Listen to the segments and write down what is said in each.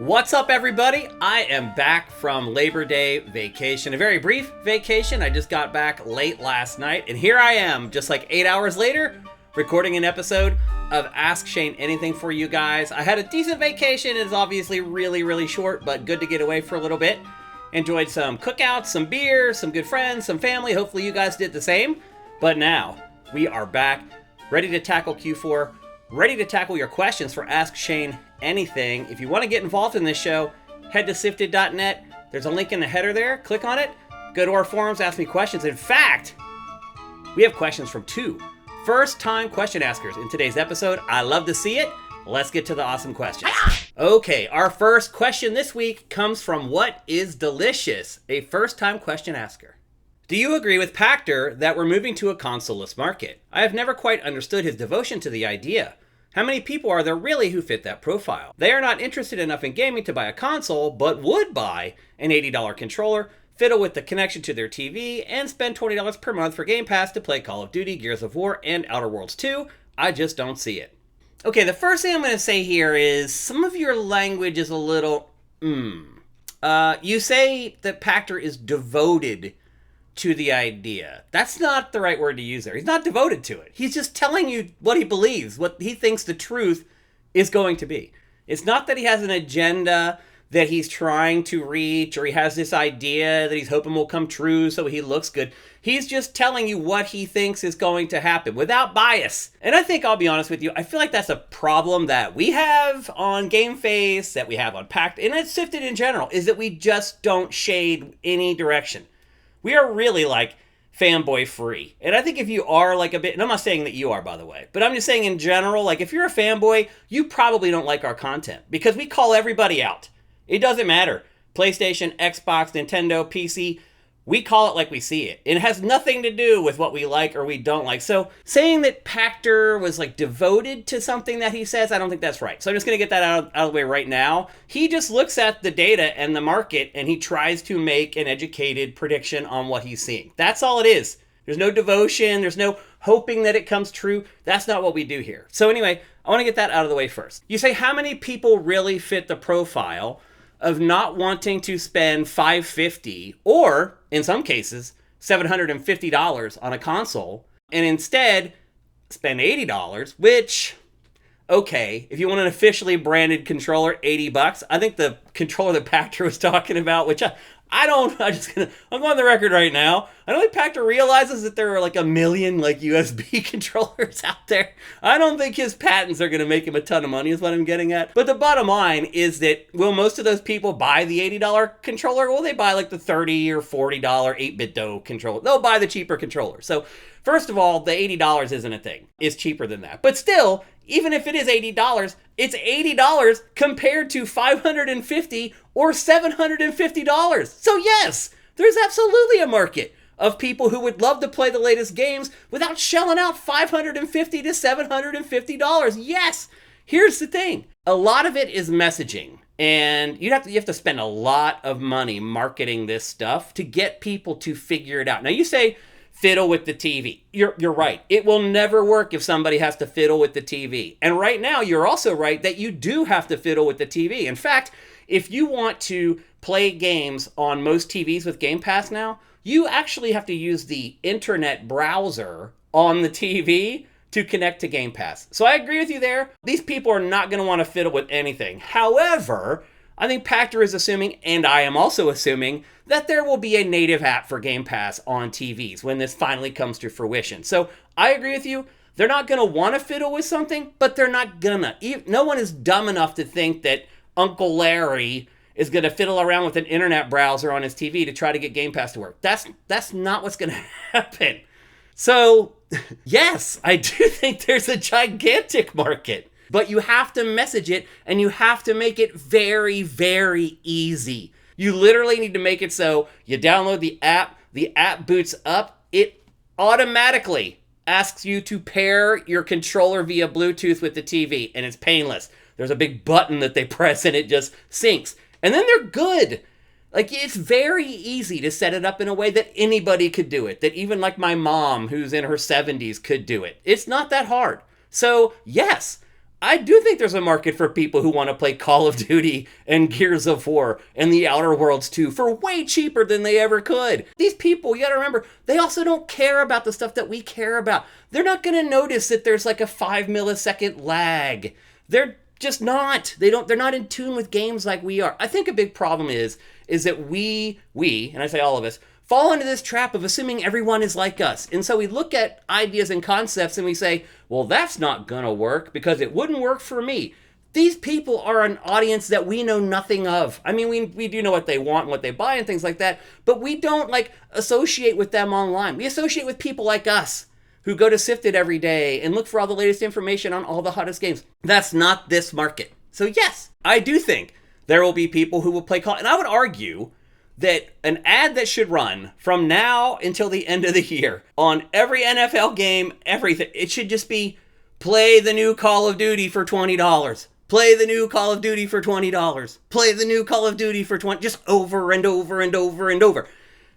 What's up, everybody? I am back from Labor Day vacation, a very brief vacation. I just got back late last night, and here I am, just like 8 hours later, recording an episode of Ask Shane Anything for you guys. I had a decent vacation. It's obviously really short, but good to get away for a little bit. Enjoyed some cookouts, some beer, some good friends, some family. Hopefully you guys did the same. But now, we are back, ready to tackle Q4, ready to tackle your questions for Ask Shane Anything. If you want to get involved in this show, head to SIFTD.net. There's a link in the header there. Click on it. Go to our forums, ask me questions. In fact, we have questions from two first-time question askers in today's episode. I love to see it. Let's get to the awesome questions. Okay, our first question this week comes from What is Delicious, a first-time question asker. Do you agree with Pactor that we're moving to a console-less market? I have never quite understood his devotion to the idea. How many people are there really who fit that profile? They are not interested enough in gaming to buy a console, but would buy an $80 controller, fiddle with the connection to their TV, and spend $20 per month for Game Pass to play Call of Duty, Gears of War, and Outer Worlds 2. I just don't see it. Okay, the first thing I'm going to say here is some of your language is a little, You say that Pactor is devoted to the idea. That's not the right word to use there. He's not devoted to it. He's just telling you what he believes, what he thinks the truth is going to be. It's not that he has an agenda that he's trying to reach, or he has this idea that he's hoping will come true so he looks good. He's just telling you what he thinks is going to happen without bias. And I think, I'll be honest with you, I feel like that's a problem that we have on Game Face, that we have on Pact, and it's SIFTD in general, is that we just don't shade any direction. We are really like fanboy free. And I think if you are like a bit, and I'm not saying that you are, by the way, but I'm just saying in general, like if you're a fanboy, you probably don't like our content because we call everybody out. It doesn't matter. PlayStation, Xbox, Nintendo, PC, we call it like we see it. It has nothing to do with what we like or we don't like. So saying that Pactor was like devoted to something that he says, I don't think that's right. So I'm just going to get that out of the way right now. He just looks at the data and the market and he tries to make an educated prediction on what he's seeing. That's all it is. There's no devotion. There's no hoping that it comes true. That's not what we do here. So anyway, I want to get that out of the way first. You say, how many people really fit the profile of not wanting to spend $550 or, in some cases, $750 on a console, and instead spend $80, which, okay, if you want an officially branded controller, $80. I think the controller that Pactor was talking about, which I'm going on the record right now. I don't think Pactor realizes that there are like a million like USB controllers out there. I don't think his patents are going to make him a ton of money is what I'm getting at. But the bottom line is that will most of those people buy the $80 controller? Will they buy like the $30 or $40 8-bit dough controller? They'll buy the cheaper controller. So first of all, the $80 isn't a thing. It's cheaper than that. But still, even if it is $80, it's $80 compared to $550 or $750. So yes, there's absolutely a market of people who would love to play the latest games without shelling out $550 to $750. Yes, here's the thing. A lot of it is messaging. And you have to spend a lot of money marketing this stuff to get people to figure it out. Now you say, fiddle with the TV. You're right. It will never work if somebody has to fiddle with the TV. And right now, you're also right that you do have to fiddle with the TV. In fact, if you want to play games on most TVs with Game Pass now, you actually have to use the internet browser on the TV to connect to Game Pass. So I agree with you there. These people are not going to want to fiddle with anything. However, I think Pactor is assuming, and I am also assuming, that there will be a native app for Game Pass on TVs when this finally comes to fruition. So I agree with you. They're not going to want to fiddle with something, but they're not gonna. No one is dumb enough to think that Uncle Larry is going to fiddle around with an internet browser on his TV to try to get Game Pass to work. That's not what's going to happen. So yes, I do think there's a gigantic market. But you have to message it, and you have to make it very, very easy. You literally need to make it so you download the app boots up, it automatically asks you to pair your controller via Bluetooth with the TV, and it's painless. There's a big button that they press, and it just syncs. And then they're good. Like, it's very easy to set it up in a way that anybody could do it, that even like my mom, who's in her 70s, could do it. It's not that hard. So, yes, I do think there's a market for people who want to play Call of Duty and Gears of War and the Outer Worlds 2 for way cheaper than they ever could. These people, you gotta remember, they also don't care about the stuff that we care about. They're not gonna notice that there's like a 5 millisecond lag. They're just not. They're not in tune with games like we are. I think a big problem is that we, and I say all of us, fall into this trap of assuming everyone is like us. And so we look at ideas and concepts and we say, well, that's not gonna work because it wouldn't work for me. These people are an audience that we know nothing of. I mean, we do know what they want and what they buy and things like that, but we don't like associate with them online. We associate with people like us who go to SIFTD every day and look for all the latest information on all the hottest games. That's not this market. So yes, I do think there will be people who will play Call, and I would argue that an ad that should run from now until the end of the year on every NFL game, everything, it should just be play the new Call of Duty for $20. Play the new Call of Duty for $20. Play the new Call of Duty for $20, just over and over and over and over.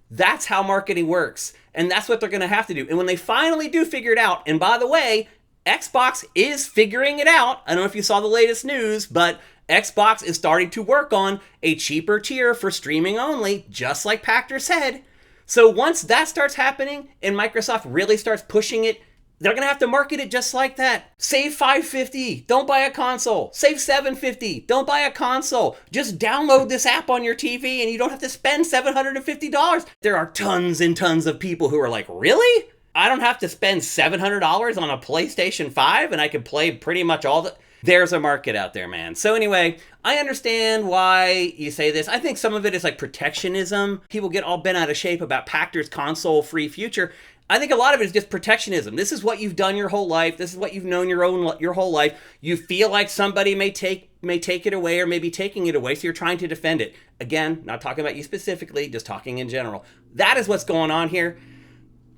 That's how marketing works. And that's what they're going to have to do. And when they finally do figure it out, and by the way, Xbox is figuring it out. I don't know if you saw the latest news, but Xbox is starting to work on a cheaper tier for streaming only, just like Pachter said. So once that starts happening and Microsoft really starts pushing it, they're going to have to market it just like that. Save $550, don't buy a console. Save $750, don't buy a console. Just download this app on your TV and you don't have to spend $750. There are tons and tons of people who are like, really? I don't have to spend $700 on a PlayStation 5 and I can play pretty much all the... There's a market out there, man. So anyway, I understand why you say this. I think some of it is like protectionism. People get all bent out of shape about Pachter's console-free future. I think a lot of it is just protectionism. This is what you've done your whole life. This is what you've known your whole life. You feel like somebody may take it away or may be taking it away, so you're trying to defend it. Again, not talking about you specifically, just talking in general. That is what's going on here.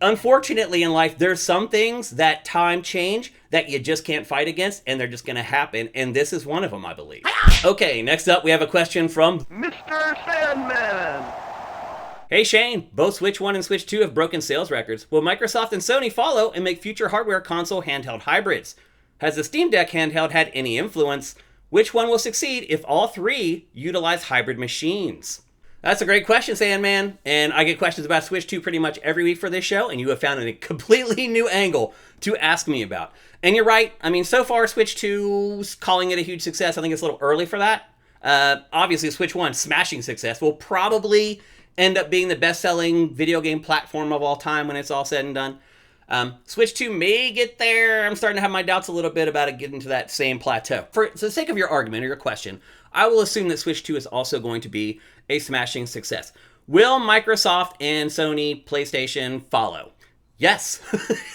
Unfortunately in life, there's some things that time change that you just can't fight against, and they're just going to happen, and this is one of them, I believe. Okay, next up, we have a question from Mr. Sandman. Hey Shane, both Switch 1 and Switch 2 have broken sales records. Will Microsoft and Sony follow and make future hardware console handheld hybrids? Has the Steam Deck handheld had any influence? Which one will succeed if all three utilize hybrid machines? That's a great question, Sandman. And I get questions about Switch 2 pretty much every week for this show, and you have found a completely new angle to ask me about. And you're right. I mean, so far, Switch 2's calling it a huge success. I think it's a little early for that. Obviously, Switch 1 smashing success will probably end up being the best-selling video game platform of all time when it's all said and done. Switch 2 may get there. I'm starting to have my doubts a little bit about it getting to that same plateau. For the sake of your argument or your question, I will assume that Switch 2 is also going to be a smashing success. Will Microsoft and Sony PlayStation follow? Yes,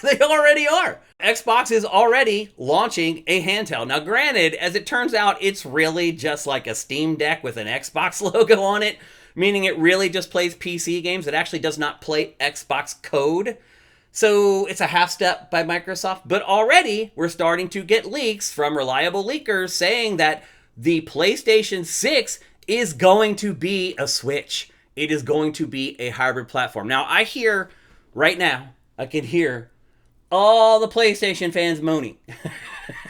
they already are. Xbox is already launching a handheld. Now, granted, as it turns out, it's really just like a Steam Deck with an Xbox logo on it, meaning it really just plays PC games. It actually does not play Xbox code. So it's a half step by Microsoft, but already we're starting to get leaks from reliable leakers saying that the PlayStation 6 is going to be a Switch. It is going to be a hybrid platform. Now, I can hear all the PlayStation fans moaning,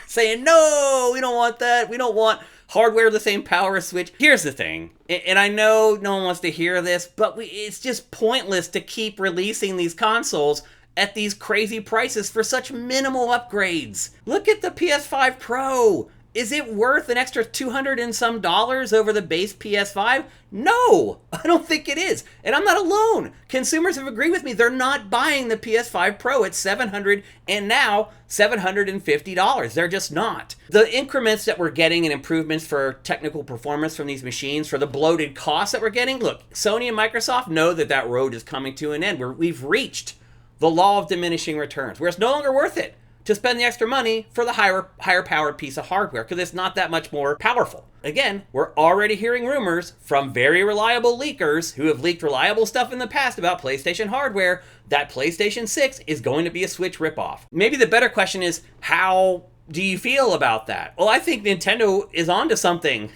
saying, no, we don't want that. We don't want hardware the same power as Switch. Here's the thing, and I know no one wants to hear this, but it's just pointless to keep releasing these consoles at these crazy prices for such minimal upgrades. Look at the PS5 Pro. Is it worth an extra $200 and some over the base PS5? No, I don't think it is. And I'm not alone. Consumers have agreed with me. They're not buying the PS5 Pro at $700 and now $750. They're just not. The increments that we're getting and improvements for technical performance from these machines, for the bloated costs that we're getting, look, Sony and Microsoft know that road is coming to an end. We've reached the law of diminishing returns, where it's no longer worth it to spend the extra money for the higher powered piece of hardware because it's not that much more powerful. Again, we're already hearing rumors from very reliable leakers who have leaked reliable stuff in the past about PlayStation hardware that PlayStation 6 is going to be a Switch ripoff. Maybe the better question is, how do you feel about that? Well, I think Nintendo is onto something.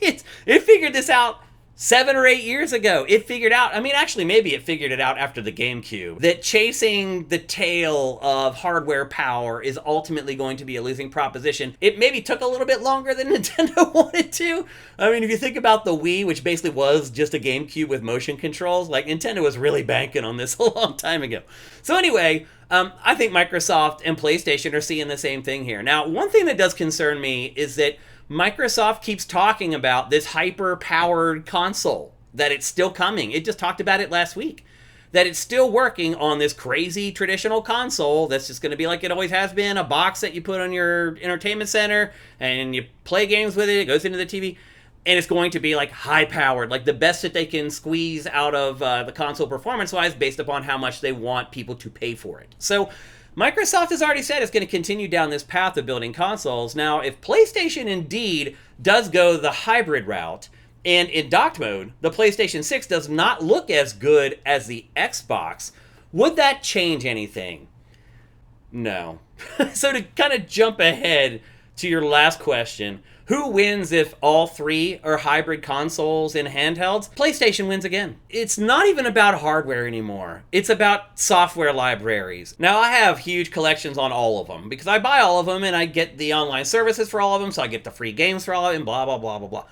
It figured this out 7 or 8 years ago, it figured out, I mean, actually, maybe it figured it out after the GameCube, that chasing the tail of hardware power is ultimately going to be a losing proposition. It maybe took a little bit longer than Nintendo wanted to. I mean, if you think about the Wii, which basically was just a GameCube with motion controls, like, Nintendo was really banking on this a long time ago. So anyway, I think Microsoft and PlayStation are seeing the same thing here. Now, one thing that does concern me is that Microsoft keeps talking about this hyper-powered console, that it's still coming. It just talked about it last week, that it's still working on this crazy traditional console that's just going to be like it always has been, a box that you put on your entertainment center, and you play games with it, it goes into the TV, and it's going to be like high-powered, like the best that they can squeeze out of the console performance-wise based upon how much they want people to pay for it. So Microsoft has already said it's going to continue down this path of building consoles. Now, if PlayStation indeed does go the hybrid route, and in docked mode, the PlayStation 6 does not look as good as the Xbox, would that change anything? No. So to kind of jump ahead to your last question, who wins if all three are hybrid consoles and handhelds? PlayStation wins again. It's not even about hardware anymore. It's about software libraries. Now, I have huge collections on all of them because I buy all of them and I get the online services for all of them, so I get the free games for all of them, blah, blah, blah, blah, blah.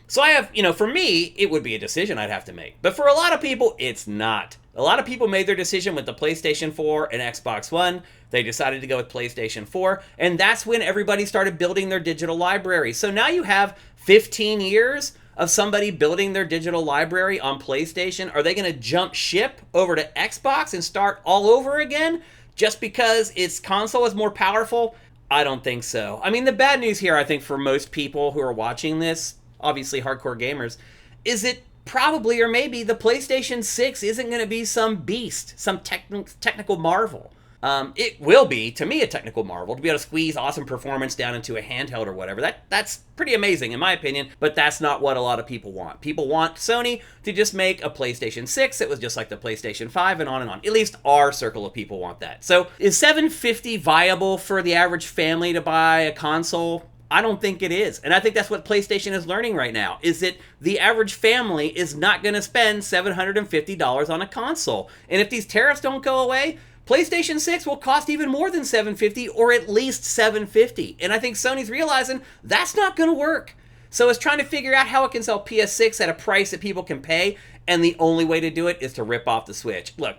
So I have, for me, it would be a decision I'd have to make. But for a lot of people, it's not. A lot of people made their decision with the PlayStation 4 and Xbox One. They decided to go with PlayStation 4, and that's when everybody started building their digital library. So now you have 15 years of somebody building their digital library on PlayStation. Are they going to jump ship over to Xbox and start all over again just because its console is more powerful? I don't think so. I mean, the bad news here, I think, for most people who are watching this, obviously hardcore gamers, is that probably or maybe the PlayStation 6 isn't going to be some beast, some technical marvel. It will be, to me, a technical marvel to be able to squeeze awesome performance down into a handheld or whatever. That's pretty amazing in my opinion, but that's not what a lot of people want. People want Sony to just make a PlayStation 6 that was just like the PlayStation 5 and on and on. At least our circle of people want that. So is $750 viable for the average family to buy a console? I don't think it is. And I think that's what PlayStation is learning right now, is that the average family is not going to spend $750 on a console. And if these tariffs don't go away, PlayStation 6 will cost even more than $750 or at least $750. And I think Sony's realizing that's not going to work. So it's trying to figure out how it can sell PS6 at a price that people can pay. And the only way to do it is to rip off the Switch. Look,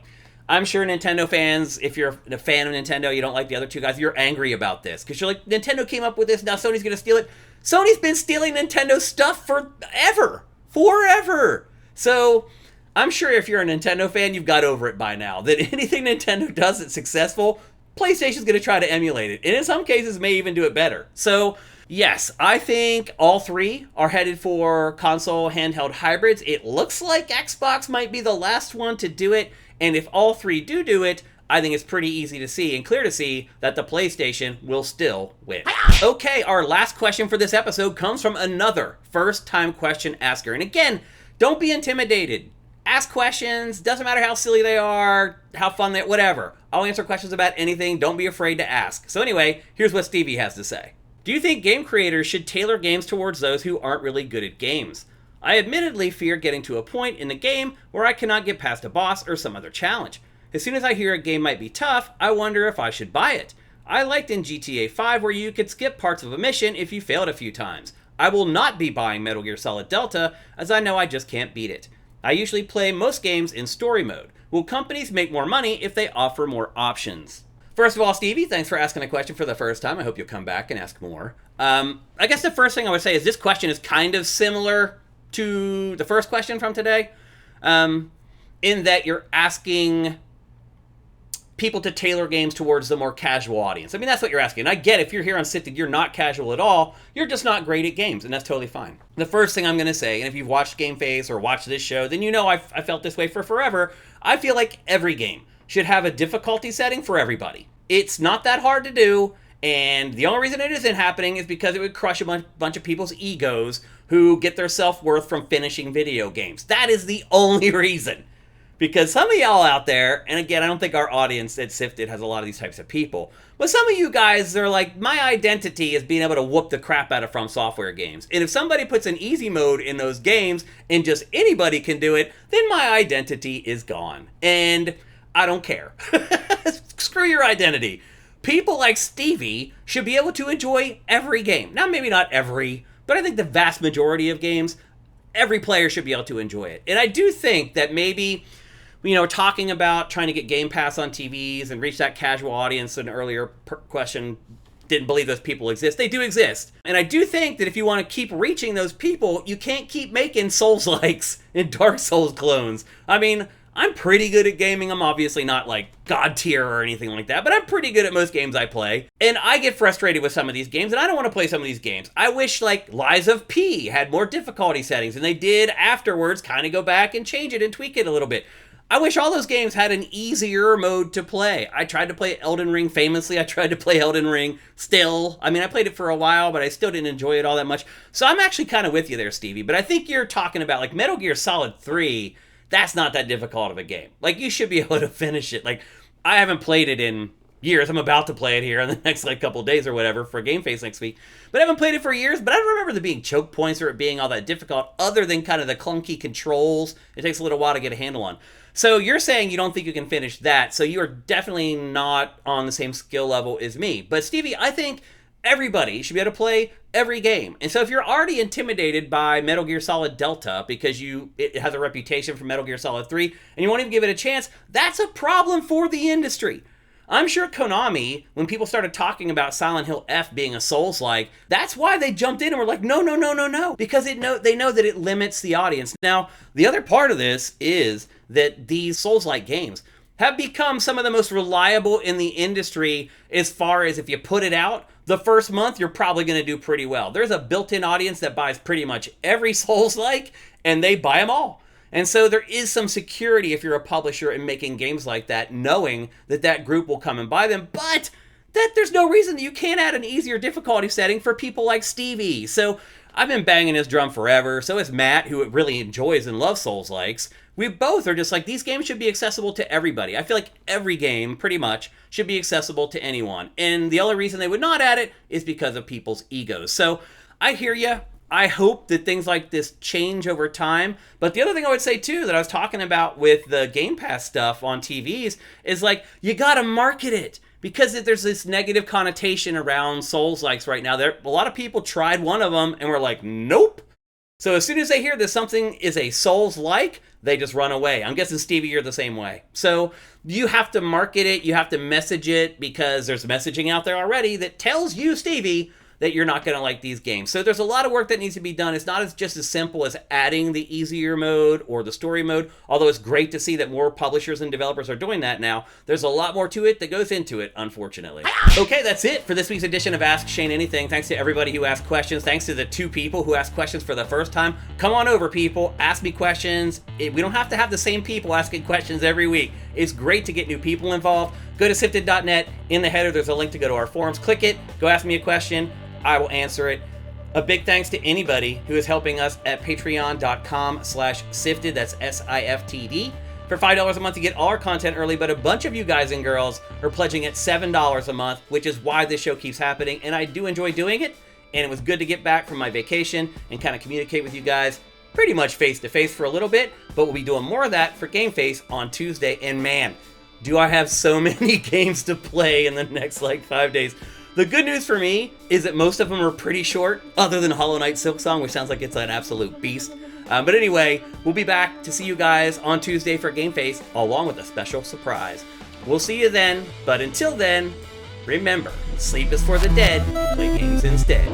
I'm sure Nintendo fans, if you're a fan of Nintendo, you don't like the other two guys, you're angry about this. Because you're like, Nintendo came up with this, now Sony's going to steal it. Sony's been stealing Nintendo stuff forever. Forever. So I'm sure if you're a Nintendo fan, you've got over it by now. That anything Nintendo does that's successful, PlayStation's going to try to emulate it. And in some cases, may even do it better. So yes, I think all three are headed for console handheld hybrids. It looks like Xbox might be the last one to do it. And if all three do it, I think it's pretty easy to see and clear to see that the PlayStation will still win. Okay, our last question for this episode comes from another first-time question asker. And again, don't be intimidated. Ask questions, doesn't matter how silly they are, how fun they, whatever. I'll answer questions about anything, don't be afraid to ask. So anyway, here's what Stevie has to say. Do you think game creators should tailor games towards those who aren't really good at games? I admittedly fear getting to a point in the game where I cannot get past a boss or some other challenge. As soon as I hear a game might be tough, I wonder if I should buy it. I liked in GTA 5 where you could skip parts of a mission if you failed a few times. I will not be buying Metal Gear Solid Delta, as I know I just can't beat it. I usually play most games in story mode. Will companies make more money if they offer more options? First of all, Stevie, thanks for asking a question for the first time. I hope you'll come back and ask more. I guess the first thing I would say is this question is kind of similar to the first question from today, in that you're asking people to tailor games towards the more casual audience. I mean, that's what you're asking. I get if you're here on SIFTD, you're not casual at all. You're just not great at games, and that's totally fine. The first thing I'm going to say, and if you've watched Game Face or watched this show, then you know I felt this way for forever. I feel like every game should have a difficulty setting for everybody. It's not that hard to do, and the only reason it isn't happening is because it would crush a bunch of people's egos who get their self-worth from finishing video games. That is the only reason. Because some of y'all out there, and again, I don't think our audience at SIFTD has a lot of these types of people, but some of you guys are like, my identity is being able to whoop the crap out of From Software games. And if somebody puts an easy mode in those games and just anybody can do it, then my identity is gone. And I don't care. Screw your identity. People like Stevie should be able to enjoy every game. Now, maybe not every, but I think the vast majority of games, every player should be able to enjoy it. And I do think that maybe, you know, talking about trying to get Game Pass on TVs and reach that casual audience, an earlier question, didn't believe those people exist. They do exist. And I do think that if you want to keep reaching those people, you can't keep making Souls-likes and Dark Souls clones. I mean, I'm pretty good at gaming. I'm obviously not like God tier or anything like that, but I'm pretty good at most games I play. And I get frustrated with some of these games, and I don't want to play some of these games. I wish like Lies of P had more difficulty settings, and they did afterwards kind of go back and change it and tweak it a little bit. I wish all those games had an easier mode to play. I tried to play Elden Ring famously. I tried to play Elden Ring still. I mean, I played it for a while, but I still didn't enjoy it all that much. So I'm actually kind of with you there, Stevie. But I think you're talking about like Metal Gear Solid 3. That's not that difficult of a game. Like, you should be able to finish it. Like, I haven't played it in years. I'm about to play it here in the next, like, couple days or whatever for Game Face next week. But I haven't played it for years, but I don't remember there being choke points or it being all that difficult other than kind of the clunky controls. It takes a little while to get a handle on. So you're saying you don't think you can finish that, so you are definitely not on the same skill level as me. But, Stevie, I think everybody should be able to play every game. And so if you're already intimidated by Metal Gear Solid Delta because it has a reputation for Metal Gear Solid 3 and you won't even give it a chance, that's a problem for the industry. I'm sure Konami, when people started talking about Silent Hill F being a Souls-like, that's why they jumped in and were like, no, because they know that it limits the audience. Now, the other part of this is that these Souls-like games have become some of the most reliable in the industry as far as if you put it out, the first month, you're probably going to do pretty well. There's a built-in audience that buys pretty much every Souls-like, and they buy them all. And so there is some security if you're a publisher in making games like that, knowing that that group will come and buy them, but that there's no reason that you can't add an easier difficulty setting for people like Stevie. So I've been banging his drum forever. So is Matt, who really enjoys and loves Souls-likes. We both are just like, these games should be accessible to everybody. I feel like every game, pretty much, should be accessible to anyone. And the only reason they would not add it is because of people's egos. So I hear you. I hope that things like this change over time. But the other thing I would say, too, that I was talking about with the Game Pass stuff on TVs is, like, you got to market it. Because there's this negative connotation around Souls-likes right now. A lot of people tried one of them and were like, nope. So as soon as they hear that something is a Souls-like, they just run away. I'm guessing, Stevie, you're the same way. So you have to market it. You have to message it because there's messaging out there already that tells you, Stevie, that you're not going to like these games. So there's a lot of work that needs to be done. It's not just as simple as adding the easier mode or the story mode, although it's great to see that more publishers and developers are doing that now. There's a lot more to it that goes into it, unfortunately. Okay, that's it for this week's edition of Ask Shane Anything. Thanks to everybody who asked questions. Thanks to the 2 people who asked questions for the first time. Come on over, people. Ask me questions. We don't have to have the same people asking questions every week. It's great to get new people involved. Go to sifted.net. In the header, there's a link to go to our forums. Click it. Go ask me a question. I will answer it. A big thanks to anybody who is helping us at patreon.com/SIFTD. That's SIFTD. For $5 a month to get all our content early, but a bunch of you guys and girls are pledging at $7 a month, which is why this show keeps happening, and I do enjoy doing it, and it was good to get back from my vacation and kind of communicate with you guys pretty much face-to-face for a little bit, but we'll be doing more of that for Game Face on Tuesday, and man, do I have so many games to play in the next, 5 days. The good news for me is that most of them are pretty short, other than Hollow Knight Silksong, which sounds like it's an absolute beast. But anyway, we'll be back to see you guys on Tuesday for Game Face, along with a special surprise. We'll see you then, but until then, remember, sleep is for the dead, play games instead.